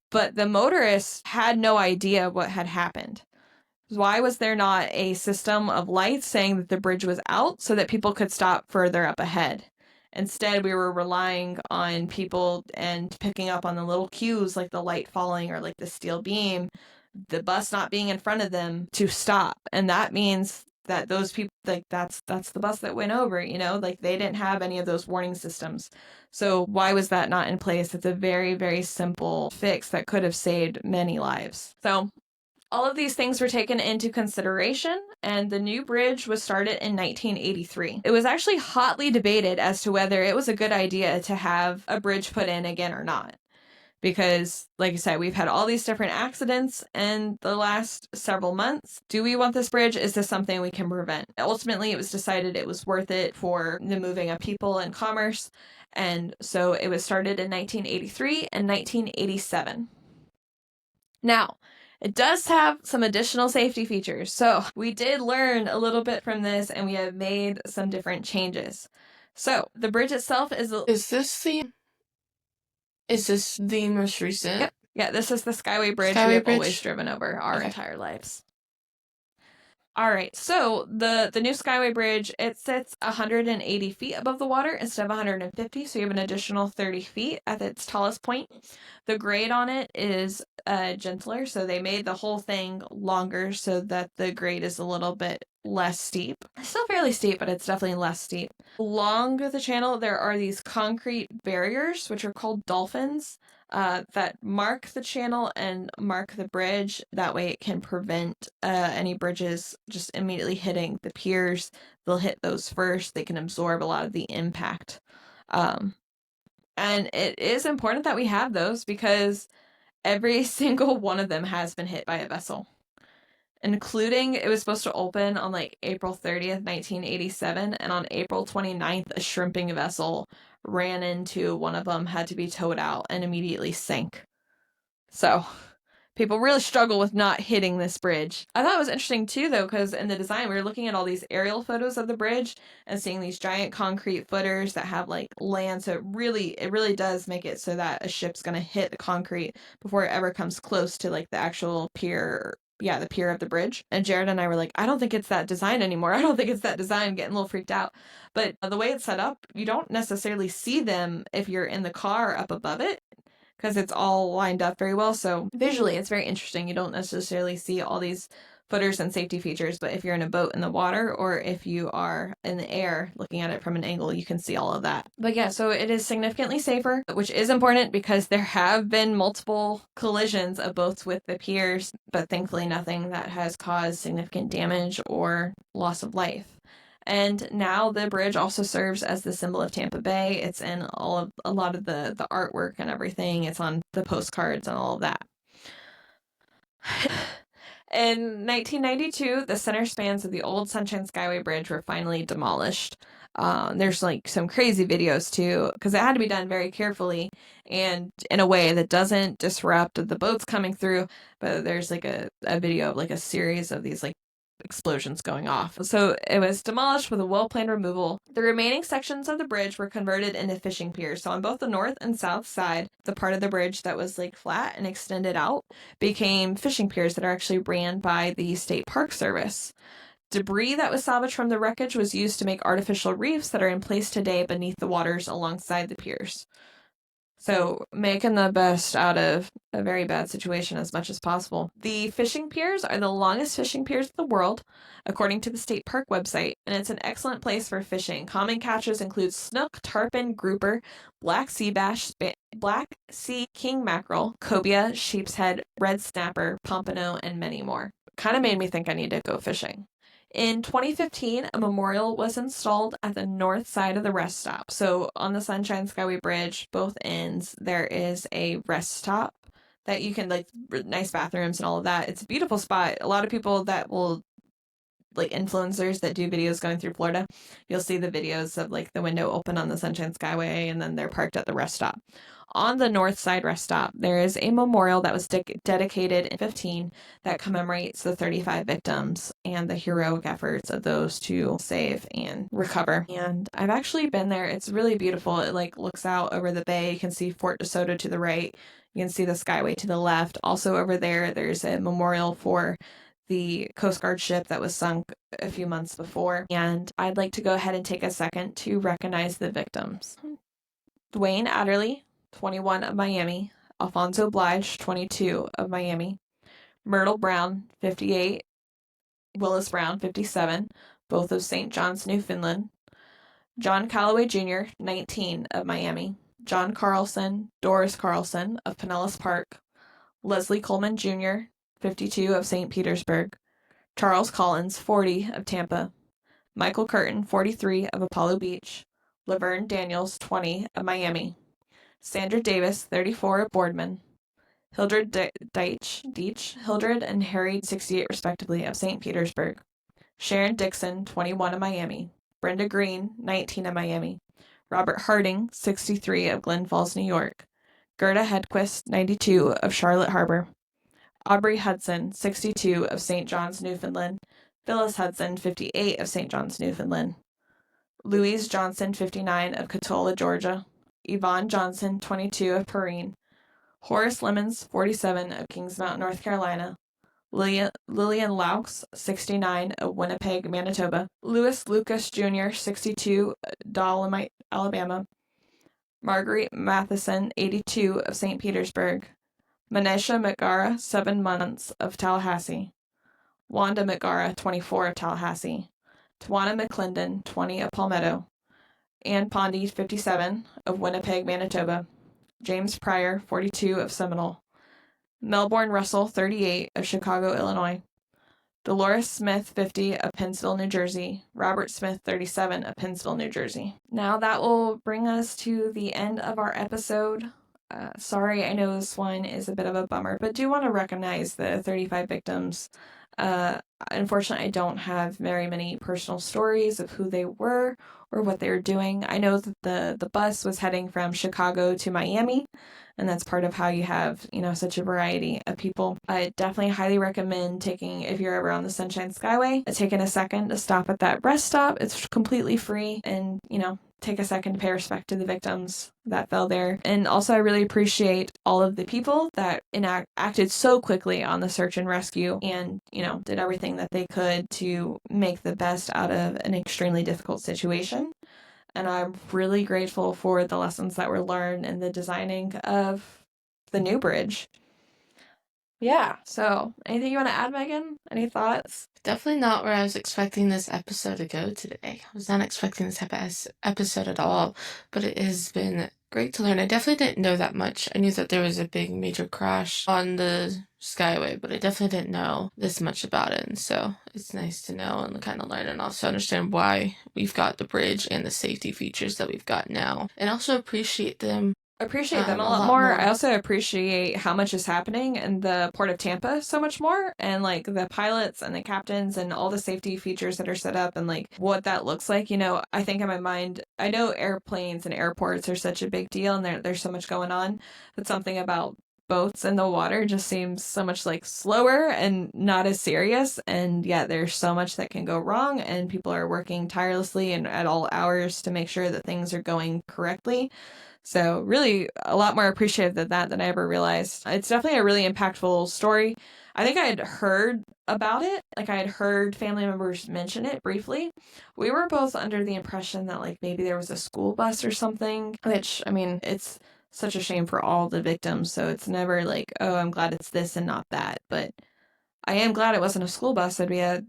But the motorists had no idea what had happened. Why was there not a system of lights saying that the bridge was out so that people could stop further up ahead? Instead, we were relying on people and picking up on the little cues like the light falling or like the steel beam, the bus not being in front of them to stop. And that means that those people, like that's the bus that went over, like they didn't have any of those warning systems. So why was that not in place? It's a very, very simple fix that could have saved many lives. So all of these things were taken into consideration, and the new bridge was started in 1983. It was actually hotly debated as to whether it was a good idea to have a bridge put in again or not. Because, like I said, we've had all these different accidents in the last several months. Do we want this bridge? Is this something we can prevent? Ultimately, it was decided it was worth it for the moving of people and commerce. And so it was started in 1983 and 1987. Now, it does have some additional safety features. So we did learn a little bit from this and we have made some different changes. So the bridge itself is the most recent? Yep. Yeah, this is the Skyway Bridge we have always driven over our entire lives. All right, so the new Skyway Bridge, it sits 180 feet above the water instead of 150, so you have an additional 30 feet at its tallest point. The grade on it is gentler, so they made the whole thing longer so that the grade is a little bit less steep. It's still fairly steep, but it's definitely less steep. Along the channel, there are these concrete barriers, which are called dolphins, that mark the channel and mark the bridge. That way it can prevent any bridges just immediately hitting the piers. They'll hit those first. They can absorb a lot of the impact. And it is important that we have those because every single one of them has been hit by a vessel. Including, it was supposed to open on like April 30th, 1987, and on April 29th, a shrimping vessel ran into one of them, had to be towed out, and immediately sank. So, people really struggle with not hitting this bridge. I thought it was interesting too, though, because in the design, we were looking at all these aerial photos of the bridge and seeing these giant concrete footers that have like land. So it really does make it so that a ship's gonna hit the concrete before it ever comes close to like the actual pier. Yeah, the pier of the bridge. And Jared and I were like, I don't think it's that design anymore. I don't think it's that design, getting a little freaked out. But the way it's set up, you don't necessarily see them if you're in the car up above it. because it's all lined up very well. So visually, it's very interesting. You don't necessarily see all these footers and safety features, but if you're in a boat in the water or if you are in the air looking at it from an angle, you can see all of that. But yeah, so it is significantly safer, which is important because there have been multiple collisions of boats with the piers, but thankfully nothing that has caused significant damage or loss of life. And now the bridge also serves as the symbol of Tampa Bay. It's in a lot of the artwork and everything. It's on the postcards and all of that. In 1992, the center spans of the old Sunshine Skyway Bridge were finally demolished. There's like some crazy videos too, because it had to be done very carefully and in a way that doesn't disrupt the boats coming through. But there's like a video of like a series of these like explosions going off. So it was demolished with a well-planned removal. The remaining sections of the bridge were converted into fishing piers. So on both the north and south side, the part of the bridge that was like flat and extended out became fishing piers that are actually ran by the State Park Service. Debris that was salvaged from the wreckage was used to make artificial reefs that are in place today beneath the waters alongside the piers. So making the best out of a very bad situation as much as possible. The fishing piers are the longest fishing piers in the world, according to the state park website, and it's an excellent place for fishing. Common catches include snook, tarpon, grouper, black sea bass, black sea king mackerel, cobia, sheep's head, red snapper, pompano, and many more. Kind of made me think I need to go fishing. In 2015, a memorial was installed at the north side of the rest stop. So on the Sunshine Skyway Bridge, both ends, there is a rest stop that you can, like, nice bathrooms and all of that. It's a beautiful spot. A lot of people that will, like, influencers that do videos going through Florida, you'll see the videos of, like, the window open on the Sunshine Skyway and then they're parked at the rest stop. On the north side rest stop, there is a memorial that was dedicated in 2015 that commemorates the 35 victims and the heroic efforts of those to save and recover. And I've actually been there. It's really beautiful. It like looks out over the bay. You can see Fort DeSoto to the right. You can see the Skyway to the left. Also over there, there's a memorial for the Coast Guard ship that was sunk a few months before. And I'd like to go ahead and take a second to recognize the victims. Dwayne Adderley, 21 of Miami, Alfonso Blige, 22 of Miami, Myrtle Brown, 58, Willis Brown, 57, both of St. John's, Newfoundland, John Calloway Jr., 19 of Miami, John Carlson, Doris Carlson of Pinellas Park, Leslie Coleman Jr., 52 of St. Petersburg, Charles Collins, 40 of Tampa, Michael Curtin, 43 of Apollo Beach, Laverne Daniels, 20 of Miami, Sandra Davis, 34 of Boardman, Hildred Deitch, Hildred and Harry, 68 respectively, of St. Petersburg, Sharon Dixon, 21 of Miami, Brenda Green, 19 of Miami, Robert Harding, 63 of Glens Falls, New York, Gerda Hedquist, 92 of Charlotte Harbor, Aubrey Hudson, 62 of St. John's, Newfoundland, Phyllis Hudson, 58 of St. John's, Newfoundland, Louise Johnson, 59 of Cotulla, Georgia, Yvonne Johnson, 22 of Perrine, Horace Lemons, 47 of Kings Mountain, North Carolina, Lillian Laux, 69 of Winnipeg, Manitoba, Louis Lucas Jr., 62, Dolomite, Alabama, Marguerite Matheson, 82 of St. Petersburg, Manesha McGara, 7 months of Tallahassee, Wanda McGara, 24 of Tallahassee, Tawana McClendon, 20 of Palmetto, Ann Pondy, 57 of Winnipeg, Manitoba, James Pryor, 42 of Seminole, Melbourne Russell, 38 of Chicago, Illinois, Dolores Smith, 50 of Pennsville, New Jersey, Robert Smith, 37 of Pennsville, New Jersey. Now that will bring us to the end of our episode. Sorry, I know this one is a bit of a bummer, but do want to recognize the 35 victims. Unfortunately, I don't have very many personal stories of who they were or what they were doing. I know that the bus was heading from Chicago to Miami, and that's part of how you have, such a variety of people. I definitely highly recommend if you're ever on the Sunshine Skyway, taking a second to stop at that rest stop. It's completely free, and, take a second to pay respect to the victims that fell there. And also, I really appreciate all of the people that acted so quickly on the search and rescue and, did everything that they could to make the best out of an extremely difficult situation. And I'm really grateful for the lessons that were learned in the designing of the new bridge. Yeah, so anything you want to add, Megan? Any thoughts? Definitely not where I was expecting this episode to go today. I was not expecting this type of episode at all, but it has been great to learn. I definitely didn't know that much. I knew that there was a big major crash on the Skyway, but I definitely didn't know this much about it. And so it's nice to know and kind of learn and also understand why we've got the bridge and the safety features that we've got now. And also appreciate them Appreciate them a lot more. I also appreciate how much is happening in the port of Tampa so much more, and like the pilots and the captains and all the safety features that are set up and like what that looks like. You know, I think in my mind, I know airplanes and airports are such a big deal and there's so much going on, but something about boats in the water just seems so much like slower and not as serious, and yet there's so much that can go wrong, and people are working tirelessly and at all hours to make sure that things are going correctly. So really a lot more appreciative of that than I ever realized. It's definitely a really impactful story. I think I had heard about it. Like I had heard family members mention it briefly. We were both under the impression that like maybe there was a school bus or something, which I mean, it's such a shame for all the victims. So it's never like, oh, I'm glad it's this and not that. But I am glad it wasn't a school bus. It'd be a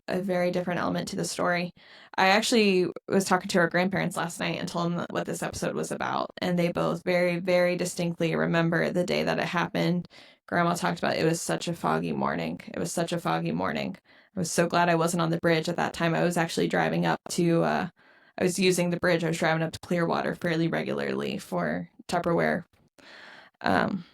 very different element to the story. I actually was talking to our grandparents last night and told them what this episode was about, and they both very, very distinctly remember the day that it happened. Grandma talked about it was such a foggy morning. It was such a foggy morning. I was so glad I wasn't on the bridge at that time. I was actually driving up to, I was using the bridge. I was driving up to Clearwater fairly regularly for Tupperware. Um,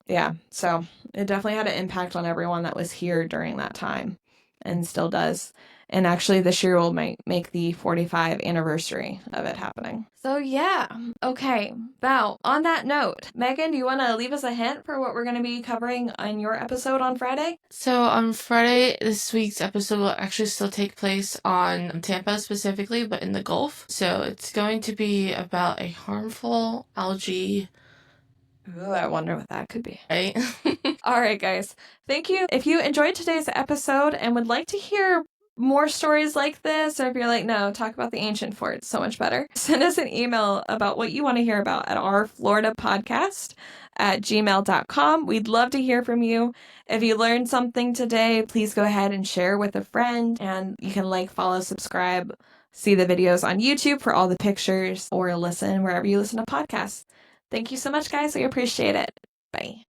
yeah, so it definitely had an impact on everyone that was here during that time and still does. And actually, this year will make the 45th anniversary of it happening. So, yeah. Okay. Now, on that note, Megan, do you want to leave us a hint for what we're going to be covering on your episode on Friday? So, on Friday, this week's episode will actually still take place on Tampa specifically, but in the Gulf. So, it's going to be about a harmful algae. Ooh, I wonder what that could be. Right? All right, guys. Thank you. If you enjoyed today's episode and would like to hear more stories like this, or if you're like, no, talk about the ancient fort, so much better, send us an email about what you want to hear about at our Florida podcast at gmail.com. We'd love to hear from you. If you learned something today, please go ahead and share with a friend, and you can like, follow, subscribe, see the videos on YouTube for all the pictures, or listen wherever you listen to podcasts. Thank you so much, guys. We appreciate it. Bye.